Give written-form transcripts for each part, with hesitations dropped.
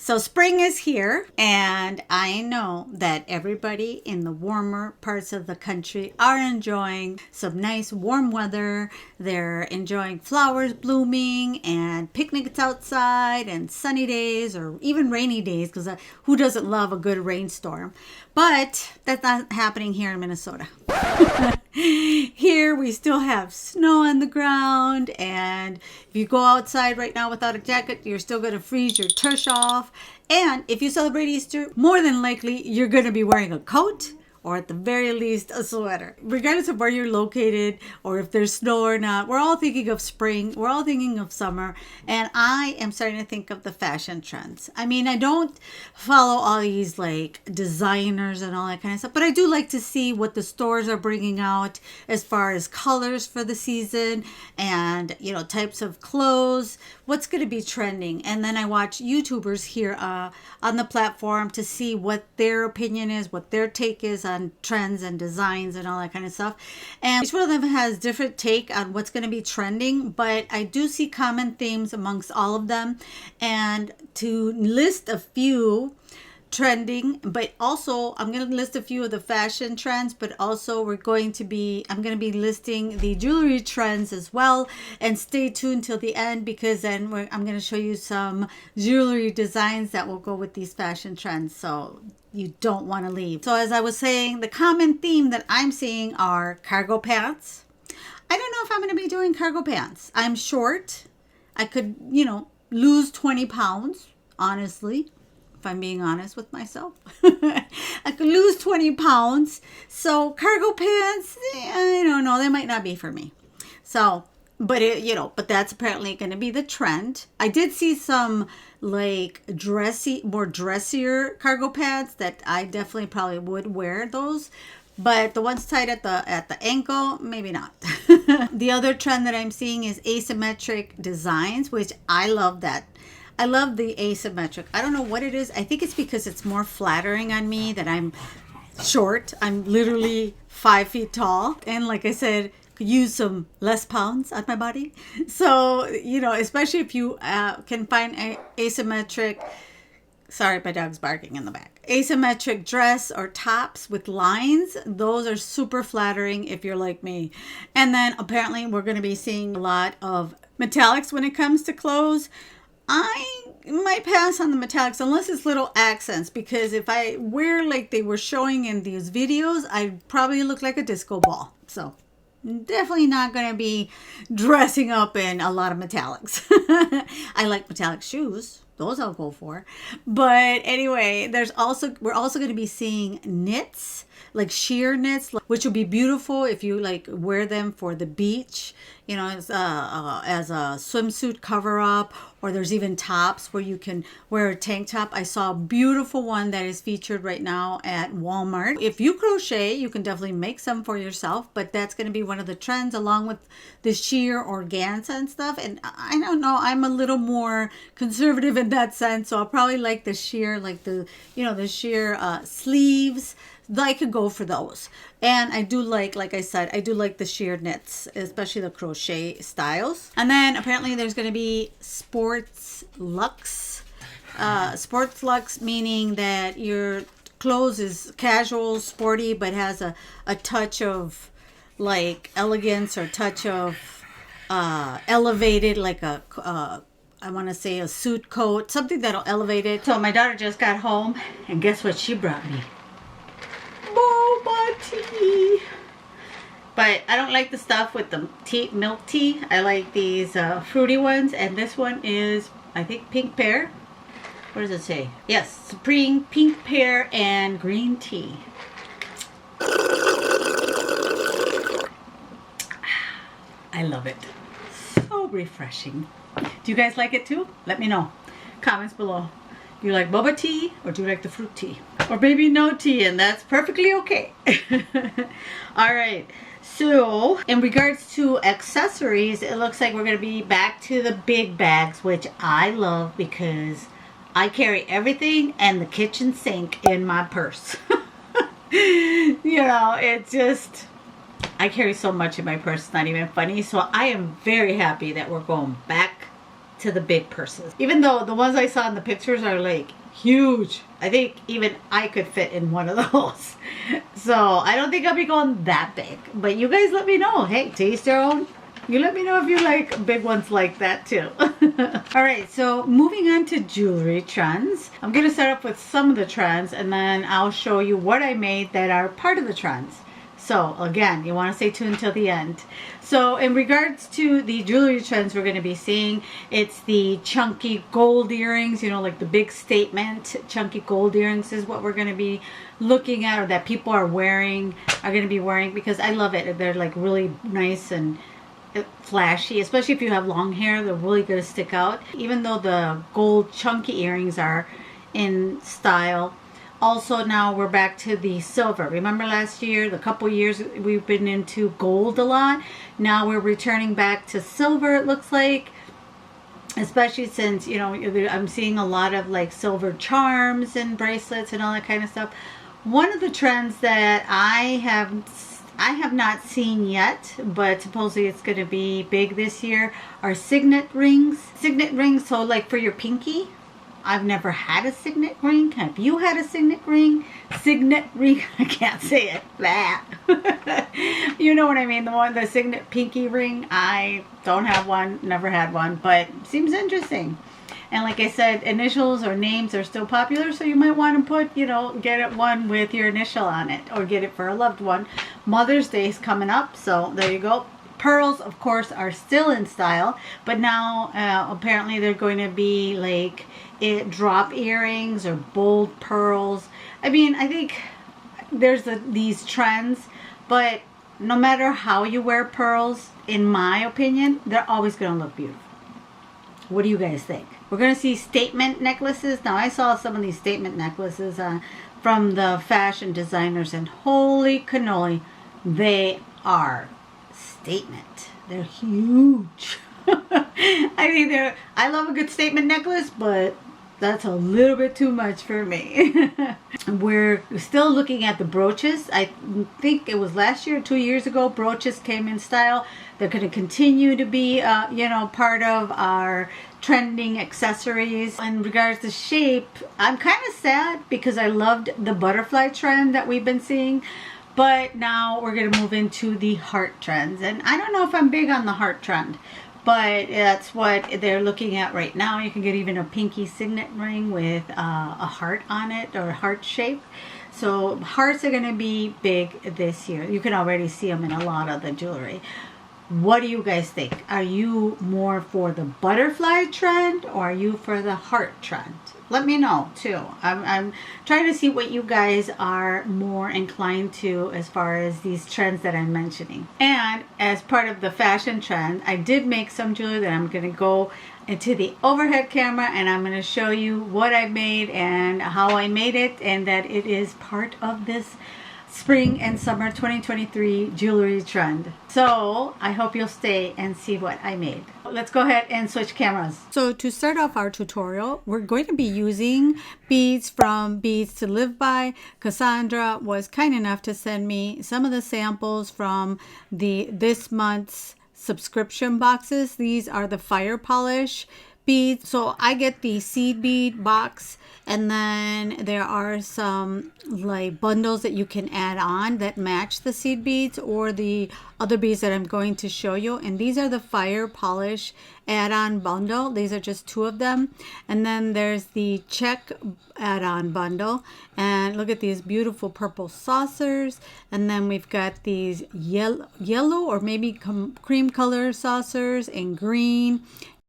So spring is here, and I know that everybody in the warmer parts of the country are enjoying some nice warm weather. They're enjoying flowers blooming and picnics outside and sunny days or even rainy days, because who doesn't love a good rainstorm? But that's not happening here in Minnesota. Here we still have snow on the ground, and if you go outside right now without a jacket, you're still going to freeze your tush off. And if you celebrate Easter, more than likely you're going to be wearing a coat, or at the very least a sweater. Regardless of where you're located or if there's snow or not, we're all thinking of spring, we're all thinking of summer, and I am starting to think of the fashion trends. I mean, I don't follow all these like designers and all that kind of stuff, but I do like to see what the stores are bringing out as far as colors for the season and, you know, types of clothes, what's going to be trending. And then I watch YouTubers here on the platform to see what their opinion is, what their take is on trends and designs and all that kind of stuff. And each one of them has different take on what's going to be trending, but I do see common themes amongst all of them. And to list a few trending, but also I'm going to list a few of the fashion trends, but also I'm going to be listing the jewelry trends as well. And stay tuned till the end, because then I'm going to show you some jewelry designs that will go with these fashion trends. So you don't want to leave. So as I was saying, the common theme that I'm seeing are cargo pants. I don't know if I'm going to be doing cargo pants. I'm short. I could, you know, lose 20 pounds, honestly, if I'm being honest with myself. I could lose 20 pounds. So cargo pants, I don't know. They might not be for me. So, but but that's apparently going to be the trend. I did see some like more dressier cargo pants that I definitely probably would wear those. But the ones tied at the ankle, maybe not. The other trend that I'm seeing is asymmetric designs, which I love that. I love the asymmetric. I don't know what it is. I think it's because it's more flattering on me that I'm short. I'm literally 5 feet tall. And like I said, could use some less pounds on my body. So, you know, especially if you can find asymmetric, sorry, my dog's barking in the back. Asymmetric dress or tops with lines. Those are super flattering if you're like me. And then apparently we're going to be seeing a lot of metallics when it comes to clothes. I might pass on the metallics unless it's little accents, because if I wear like they were showing in these videos, I'd probably look like a disco ball. So definitely not going to be dressing up in a lot of metallics. I like metallic shoes. Those I'll go for. But anyway, we're also going to be seeing knits, like sheer knits, which will be beautiful if you like wear them for the beach, you know, as a swimsuit cover up, or there's even tops where you can wear a tank top. I saw a beautiful one that is featured right now at Walmart. If you crochet, you can definitely make some for yourself, but that's going to be one of the trends along with the sheer organza and stuff. And I don't know, I'm a little more conservative in that sense, so I'll probably like the sheer, like the sheer sleeves. I could go for those. And I do like I said, I do like the sheer knits, especially the crochet styles. And then apparently there's going to be sports luxe. Sports luxe meaning that your clothes is casual, sporty, but has a touch of like elegance or touch of elevated, like I want to say a suit coat, something that'll elevate it. So my daughter just got home, and guess what she brought me? Boba tea. But I don't like the stuff with the milk tea. I like these fruity ones, and this one is, I think, pink pear. What does it say? Yes, supreme pink pear and green tea. I love it. So refreshing. Do you guys like it too? Let me know. Comments below. Do you like boba tea, or do you like the fruit tea? Or maybe no tea, and that's perfectly okay. All right. So in regards to accessories, it looks like we're going to be back to the big bags, which I love because I carry everything and the kitchen sink in my purse. You know, it's just, I carry so much in my purse, it's not even funny. So I am very happy that we're going back to the big purses. Even though the ones I saw in the pictures are like huge. I think even I could fit in one of those. So I don't think I'll be going that big. But you guys let me know. Hey, taste your own. You let me know if you like big ones like that too. All right, so moving on to jewelry trends. I'm going to start off with some of the trends and then I'll show you what I made that are part of the trends. So again, you want to stay tuned till the end. So in regards to the jewelry trends we're going to be seeing, it's the chunky gold earrings, you know, like the big statement chunky gold earrings is what we're going to be looking at, or that people are going to be wearing, because I love it. They're like really nice and flashy, especially if you have long hair. They're really going to stick out, even though the gold chunky earrings are in style. Also, now we're back to the silver. Remember last year, the couple years we've been into gold a lot. Now we're returning back to silver, it looks like. Especially since, you know, I'm seeing a lot of like silver charms and bracelets and all that kind of stuff. One of the trends that I have not seen yet, but supposedly it's going to be big this year, are signet rings. Signet rings, so like for your pinky. I've never had a signet ring. Have you had a signet ring? Signet ring. I can't say it. That. You know what I mean. The signet pinky ring. I don't have one. Never had one. But seems interesting. And like I said, initials or names are still popular. So you might want to put, you know, get it one with your initial on it. Or get it for a loved one. Mother's Day is coming up. So there you go. Pearls, of course, are still in style, but now apparently they're going to be like drop earrings or bold pearls. I mean, I think there's these trends, but no matter how you wear pearls, in my opinion, they're always going to look beautiful. What do you guys think? We're going to see statement necklaces. Now, I saw some of these statement necklaces from the fashion designers, and holy cannoli, they are statement. They're huge. I mean, I love a good statement necklace, but that's a little bit too much for me. We're still looking at the brooches. I think it was last year, 2 years ago, brooches came in style. They're going to continue to be, you know, part of our trending accessories. In regards to shape, I'm kind of sad because I loved the butterfly trend that we've been seeing. But now we're going to move into the heart trends. And I don't know if I'm big on the heart trend, but that's what they're looking at right now. You can get even a pinky signet ring with a heart on it, or a heart shape. So hearts are going to be big this year. You can already see them in a lot of the jewelry. What do you guys think? Are you more for the butterfly trend, or are you for the heart trend? Let me know too. I'm trying to see what you guys are more inclined to as far as these trends that I'm mentioning. And as part of the fashion trend, I did make some jewelry that I'm going to go into the overhead camera, and I'm going to show you what I made and how I made it, and that it is part of this spring and summer 2023 jewelry trend. So I hope you'll stay and see what I made. Let's go ahead and switch cameras. So to start off our tutorial, we're going to be using beads from Beads to Live By. Cassandra was kind enough to send me some of the samples from this month's subscription boxes. These are the fire polish beads. So I get the seed bead box, and then there are some like bundles that you can add on that match the seed beads or the other beads that I'm going to show you. And these are the fire polish add-on bundle. These are just 2 of them. And then there's the check add-on bundle. And look at these beautiful purple saucers. And then we've got these yellow or maybe cream color saucers and green.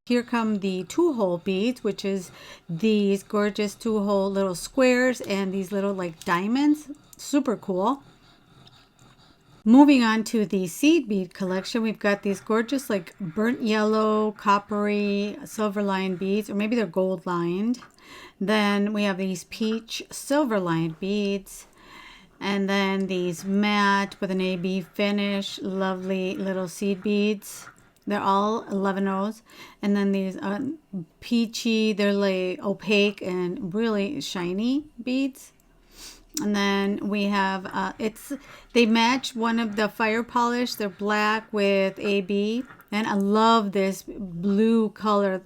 Here come the 2-hole beads, which is these gorgeous 2-hole little squares and these little like diamonds. Super cool. Moving on to the seed bead collection, we've got these gorgeous like burnt yellow, coppery, silver lined beads, or maybe they're gold lined. Then we have these peach silver lined beads. And then these matte with an AB finish, lovely little seed beads. They're all 11-ohs. And then these peachy, they're like opaque and really shiny beads. And then we have, they match one of the fire polish. They're black with AB. And I love this blue color.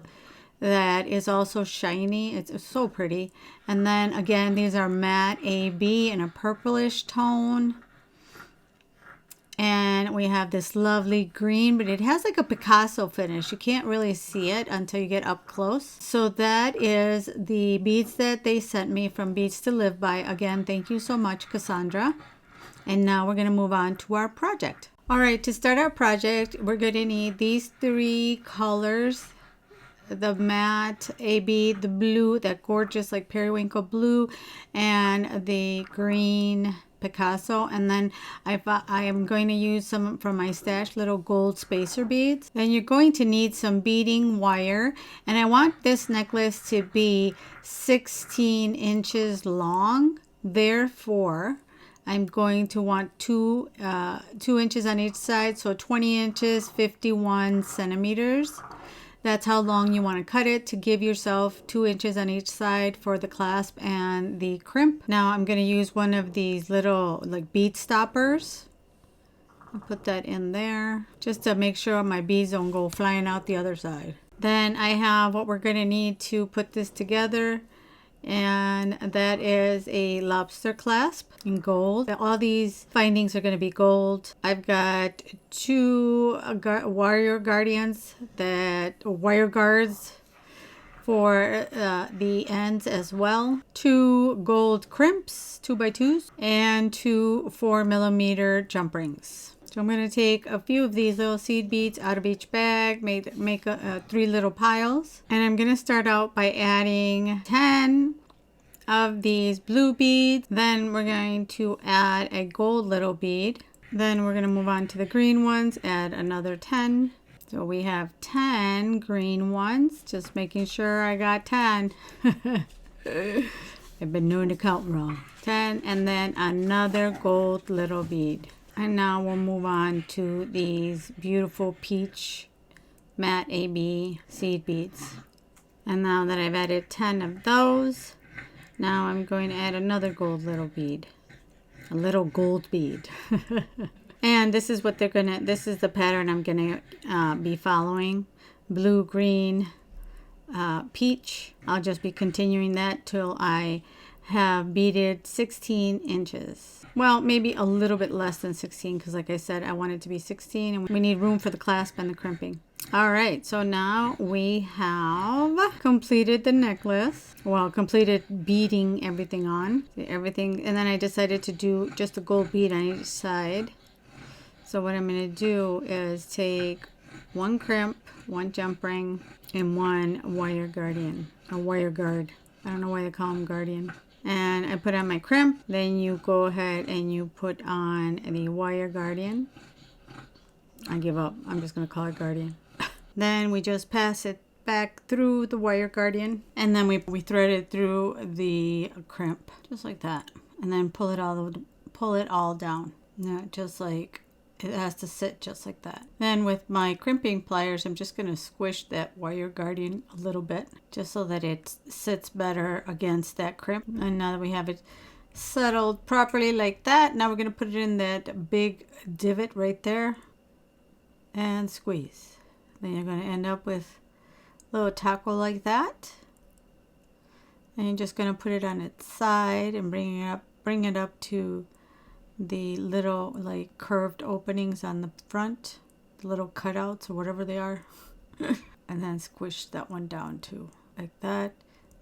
that is also shiny. It's so pretty. And then again, these are matte AB in a purplish tone. And we have this lovely green, but it has like a Picasso finish. You can't really see it until you get up close. So that is the beads that they sent me from Beads to Live By. Again, thank you so much, Cassandra. And now we're going to move on to our project. All right, to start our project, we're going to need these 3 colors. The matte AB, the blue, that gorgeous like periwinkle blue, and the green Picasso. And then I am going to use some from my stash, little gold spacer beads. Then you're going to need some beading wire, and I want this necklace to be 16 inches long. Therefore, I'm going to want 2 inches on each side, so 20 inches, 51 centimeters. That's how long you want to cut it to give yourself 2 inches on each side for the clasp and the crimp. Now I'm going to use one of these little like bead stoppers. I'll put that in there just to make sure my beads don't go flying out the other side. Then I have what we're going to need to put this together, and that is a lobster clasp in gold. All these findings are going to be gold. I've got 2 wire guardians, wire guards for the ends as well. 2 gold crimps, 2x2s, and 2 4mm jump rings. So I'm going to take a few of these little seed beads out of each bag, make 3 little piles. And I'm going to start out by adding 10 of these blue beads. Then we're going to add a gold little bead. Then we're going to move on to the green ones, add another 10. So we have 10 green ones, just making sure I got 10. I've been known to count wrong. 10, and then another gold little bead. And now we'll move on to these beautiful peach matte AB seed beads. And now that I've added 10 of those, now I'm going to add another gold little bead. A little gold bead. And this is what this is the pattern I'm gonna be following. Blue, green, peach. I'll just be continuing that till I have beaded 16 inches. Well, maybe a little bit less than 16, because like I said, I want it to be 16, and we need room for the clasp and the crimping. All right, so now we have completed the necklace. Well, completed beading everything on. Everything, and then I decided to do just a gold bead on each side. So what I'm going to do is take 1 crimp, 1 jump ring, and 1 wire guardian. A wire guard. I don't know why they call them guardian. And I put on my crimp. Then you go ahead and you put on the wire guardian. I give up. I'm just going to call it guardian. Then we just pass it back through the wire guardian. And then we thread it through the crimp. Just like that. And then pull it all down. Now, just like it has to sit just like that. Then with my crimping pliers, I'm just going to squish that wire guardian a little bit, just so that it sits better against that crimp. And now that we have it settled properly like that, now we're going to put it in that big divot right there and squeeze. Then you're going to end up with a little taco like that. And you're just going to put it on its side and bring it up to the little like curved openings on the front, the little cutouts or whatever they are. And then squish that one down too, like that.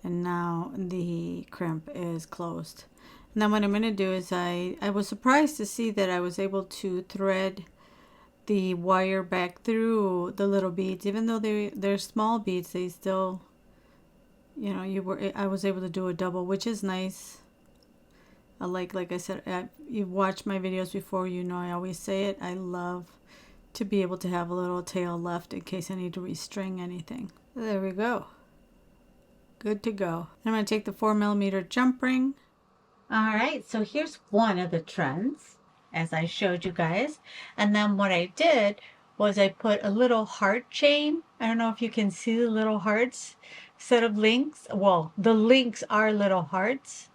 And now the crimp is closed. And then what I'm going to do is I was surprised to see that I was able to thread the wire back through the little beads. Even though they're small beads, they still, you know, I was able to do a double, which is nice. Like I said, you've watched my videos before, you know I always say it. I love to be able to have a little tail left in case I need to restring anything. There we go. Good to go. I'm going to take the 4mm jump ring. All right, so here's one of the trends, as I showed you guys. And then what I did was I put a little heart chain. I don't know if you can see the little hearts. Set of links. Well, the links are little hearts.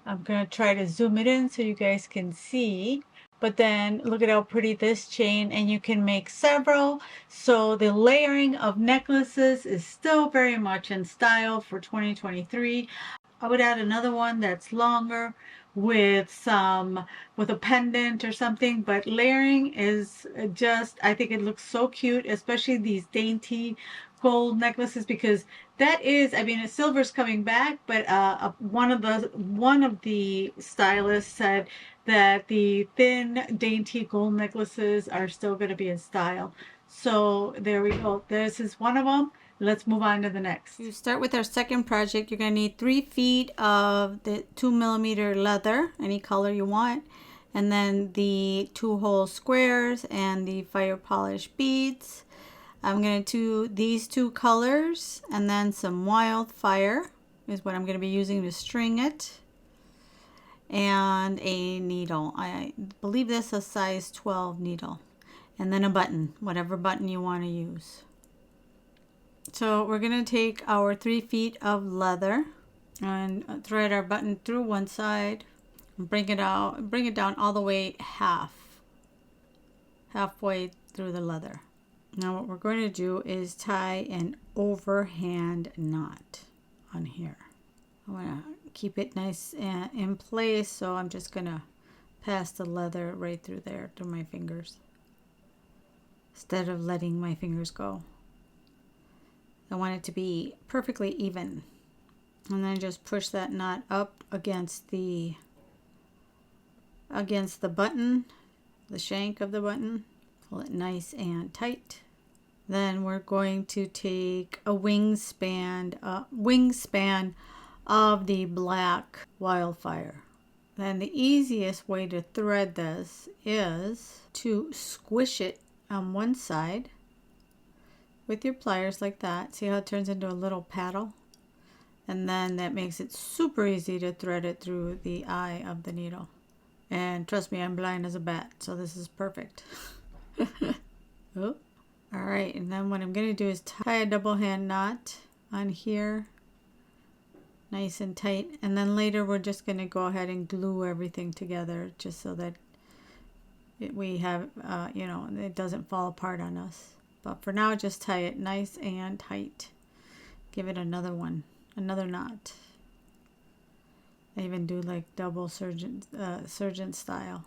I'm going to try to zoom it in so you guys can see. But then look at how pretty this chain, and you can make several. So the layering of necklaces is still very much in style for 2023. I would add another one that's longer with with a pendant or something, but layering is just, I think it looks so cute, especially these dainty gold necklaces, because that is, I mean, silver's coming back, but one of the stylists said that the thin dainty gold necklaces are still going to be in style. So there we go. This is one of them. Let's move on to the next. You start with our second project. You're going to need 3 feet of the 2mm leather, any color you want, and then the 2-hole squares and the fire polish beads. I'm going to do these 2 colors, and then some wildfire is what I'm going to be using to string it, and a needle. I believe this is a size 12 needle, and then a button, whatever button you want to use. So we're going to take our 3 feet of leather and thread our button through one side and bring it down all the way halfway through the leather. Now what we're going to do is tie an overhand knot on here. I want to keep it nice and in place, so I'm just going to pass the leather right through there through my fingers instead of letting my fingers go. I want it to be perfectly even. And then just push that knot up against the button, the shank of the button. Pull it nice and tight. Then we're going to take a wingspan of the black wildfire. Then the easiest way to thread this is to squish it on one side with your pliers like that. See how it turns into a little paddle? And then that makes it super easy to thread it through the eye of the needle. And trust me, I'm blind as a bat, so this is perfect. Oh. All right, and then what I'm going to do is tie a double hand knot on here, nice and tight. And then later we're just going to go ahead and glue everything together just so that we have, it doesn't fall apart on us. But for now, just tie it nice and tight. Give it another knot. I even do like double surgeon style.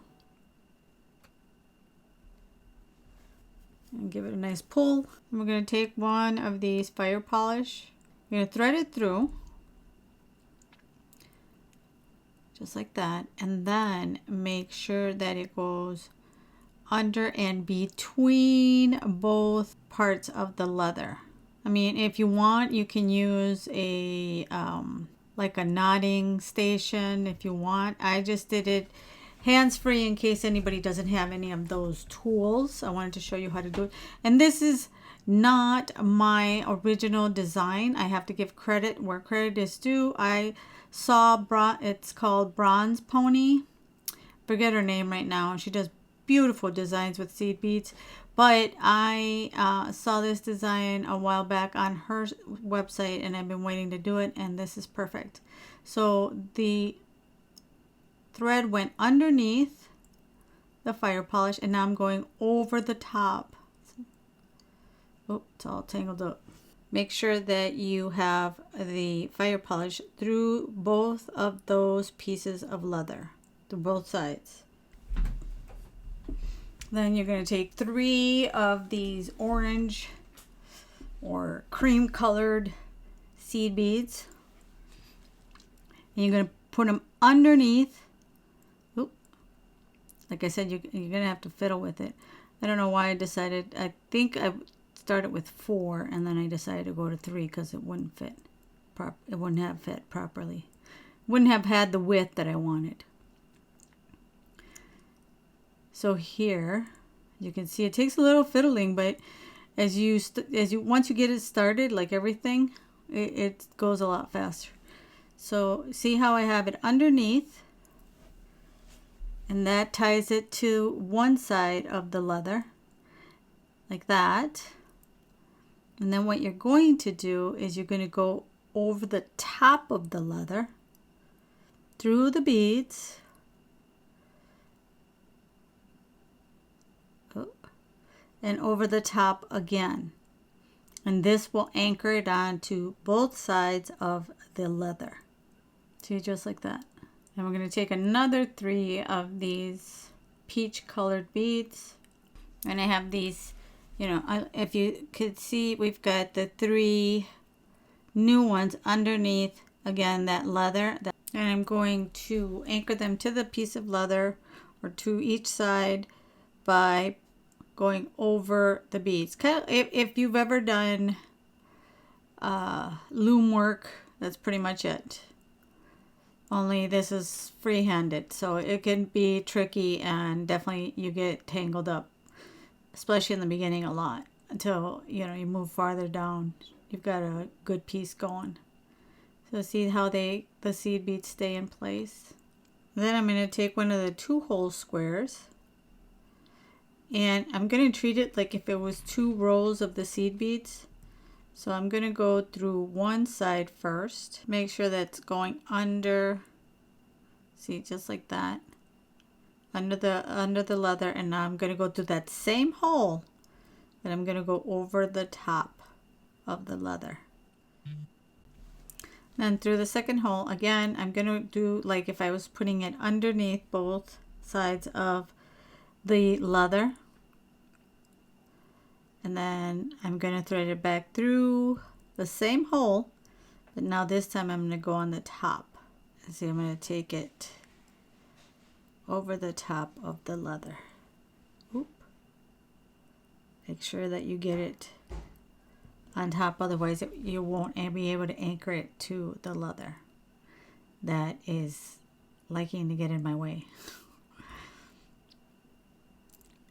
And give it a nice pull. And we're going to take one of these fire polish. We're going to thread it through. Just like that. And then make sure that it goes under and between both parts of the leather. I mean, if you want, you can use a like a knotting station if you want. I just did it hands-free in case anybody doesn't have any of those tools. I wanted to show you how to do it. And this is not my original design. I have to give credit where credit is due. I saw it's called Bronze Pony. Forget her name right now. She does beautiful designs with seed beads, but I saw this design a while back on her website, and I've been waiting to do it, and this is perfect. So the thread went underneath the fire polish, and now I'm going over the top. Oh, it's all tangled up. Make sure that you have the fire polish through both of those pieces of leather, through both sides. Then you're going to take 3 of these orange or cream colored seed beads, and you're going to put them underneath. Oop. Like I said, you're going to have to fiddle with it. I don't know why I decided. I think I started with 4 and then I decided to go to 3 because it wouldn't fit. It wouldn't have fit properly. Wouldn't have had the width that I wanted. So here, you can see it takes a little fiddling, but once you get it started, like everything, it goes a lot faster. So see how I have it underneath, and that ties it to one side of the leather, like that. And then what you're going to do is you're going to go over the top of the leather, through the beads, and over the top again. And this will anchor it on to both sides of the leather. See, just like that. And we're going to take another 3 of these peach colored beads. And I have these, you know, if you could see, we've got the 3 new ones underneath, again, that leather. And I'm going to anchor them to the piece of leather or to each side by going over the beads. Kind of, if you've ever done loom work, that's pretty much it. Only this is free-handed, so it can be tricky, and definitely you get tangled up, especially in the beginning a lot, until you know you move farther down. You've got a good piece going. So see how the seed beads stay in place. Then I'm going to take one of the 2-hole squares, and I'm going to treat it like if it was 2 rows of the seed beads. So I'm going to go through one side first. Make sure that's going under, see, just like that, under the leather. And now I'm going to go through that same hole, and I'm going to go over the top of the leather. Then through the second hole, again, I'm going to do like if I was putting it underneath both sides of the leather. And then I'm going to thread it back through the same hole, but now this time I'm going to go on the top. See, I'm going to take it over the top of the leather. Oop. Make sure that you get it on top, otherwise you won't be able to anchor it to the leather. That is liking to get in my way.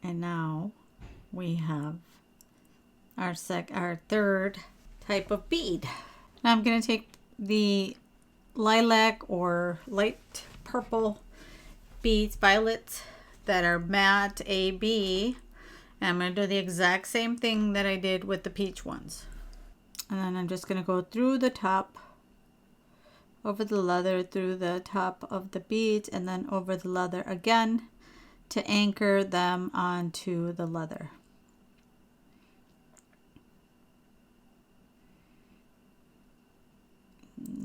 And now we have our third type of bead. Now I'm going to take the lilac or light purple beads, violets, that are matte AB, and I'm going to do the exact same thing that I did with the peach ones. And then I'm just going to go through the top, over the leather, through the top of the beads, and then over the leather again to anchor them onto the leather.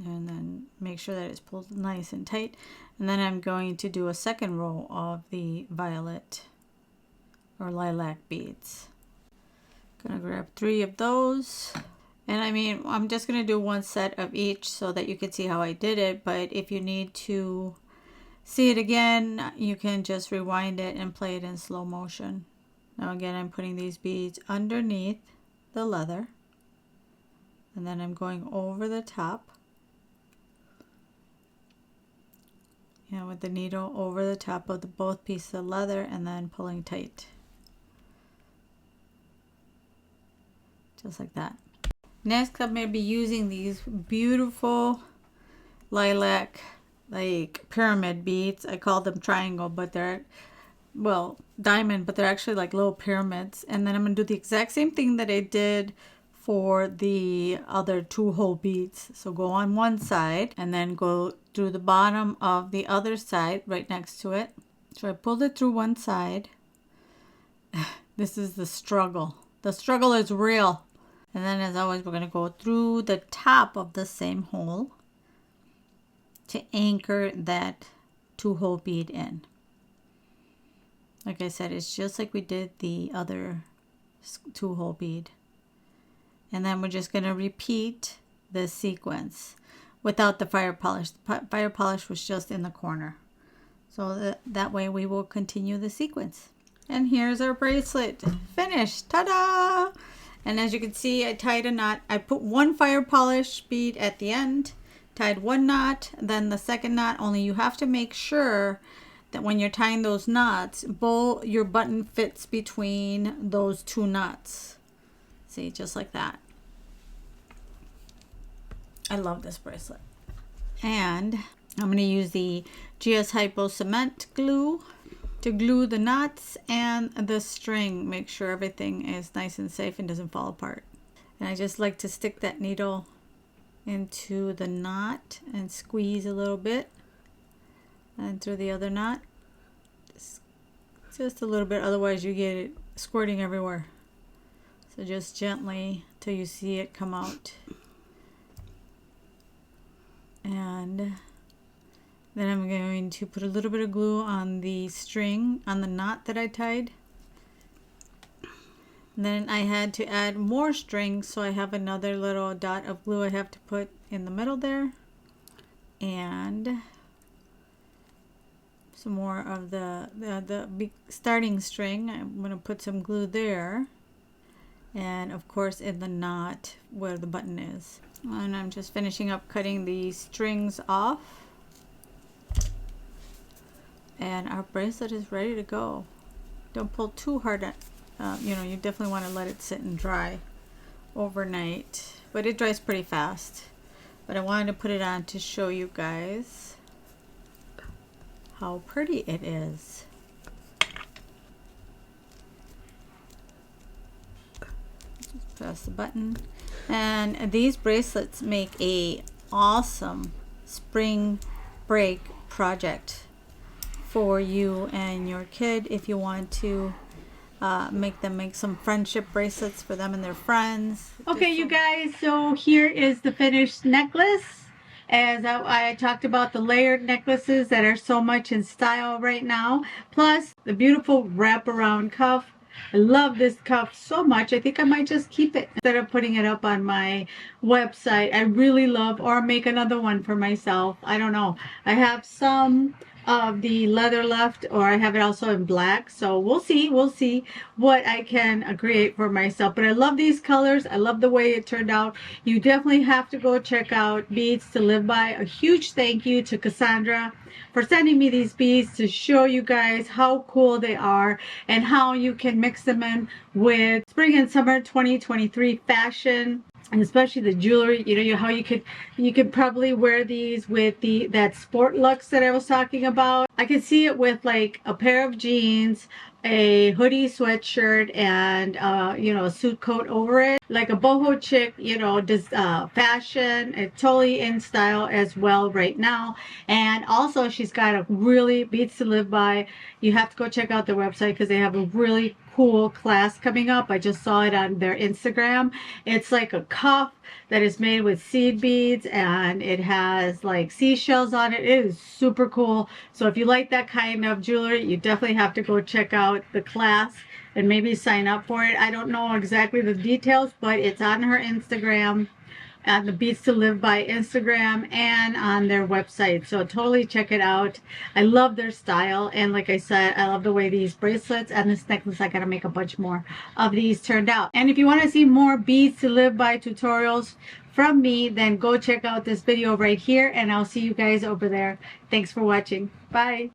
And then make sure that it's pulled nice and tight. And then I'm going to do a second row of the violet or lilac beads. Gonna grab 3 of those. And I mean, I'm just gonna do one set of each so that you can see how I did it. But if you need to see it again, you can just rewind it and play it in slow motion. Now again, I'm putting these beads underneath the leather. And then I'm going over the top. With the needle over the top of both pieces of leather, and then pulling tight. Just like that. Next, I'm going to be using these beautiful lilac, like pyramid beads. I call them triangle, but they're, well, diamond, but they're actually like little pyramids. And then I'm going to do the exact same thing that I did for the other 2-hole beads. So go on one side and then go through the bottom of the other side right next to it. So I pulled it through one side. This is the struggle. The struggle is real. And then as always, we're going to go through the top of the same hole to anchor that 2-hole bead in. Like I said, it's just like we did the other 2-hole bead. And then we're just going to repeat this sequence without the fire polish. The fire polish was just in the corner. So that way we will continue the sequence. And here's our bracelet finished. Ta-da! And as you can see, I tied a knot. I put 1 fire polish bead at the end, tied 1 knot, then the second knot. Only you have to make sure that when you're tying those knots, your button fits between those 2 knots. See, just like that. I love this bracelet. And I'm going to use the GS Hypo cement glue to glue the knots and the string. Make sure everything is nice and safe and doesn't fall apart. And I just like to stick that needle into the knot and squeeze a little bit. And through the other knot. Just a little bit, otherwise you get it squirting everywhere. So just gently till you see it come out. And then I'm going to put a little bit of glue on the string, on the knot that I tied. And then I had to add more string, so I have another little dot of glue I have to put in the middle there. And some more of the starting string. I'm going to put some glue there. And of course in the knot where the button is. And I'm just finishing up cutting the strings off. And our bracelet is ready to go. Don't pull too hard at, you know, you definitely want to let it sit and dry overnight, but it dries pretty fast. But I wanted to put it on to show you guys how pretty it is. Just press the button. And these bracelets make a awesome spring break project for you and your kid if you want to make some friendship bracelets for them and their friends. Okay, you guys, so here is the finished necklace. As I talked about the layered necklaces that are so much in style right now, plus the beautiful wraparound cuff. I love this cuff so much. I think I might just keep it instead of putting it up on my website. I really love, or make another one for myself. I don't know. I have some of the leather left, or I have it also in black, so we'll see what I can create for myself. But I love these colors. I love the way it turned out. You definitely have to go check out Beads to Live By. A huge thank you to Cassandra for sending me these beads to show you guys how cool they are and how you can mix them in with spring and summer 2023 fashion. And especially the jewelry, you know, how you could probably wear these with that sport looks that I was talking about. I could see it with like a pair of jeans, a hoodie sweatshirt, and you know, a suit coat over it, like a boho chick, you know, does fashion. It's totally in style as well right now. And also she's got a really Beads to Live By. You have to go check out their website because they have a really cool class coming up. I just saw it on their Instagram. It's like a cuff that is made with seed beads, and it has like seashells on it. It is super cool. So if you like that kind of jewelry, you definitely have to go check out the class and maybe sign up for it. I don't know exactly the details, but it's on her Instagram, on the Beads to Live By Instagram, and on their website. So totally check it out. I love their style, and like I said, I love the way these bracelets and this necklace, I gotta make a bunch more of these, turned out. And if you want to see more Beads to Live By tutorials from me, then go check out this video right here, and I'll see you guys over there. Thanks for watching. Bye.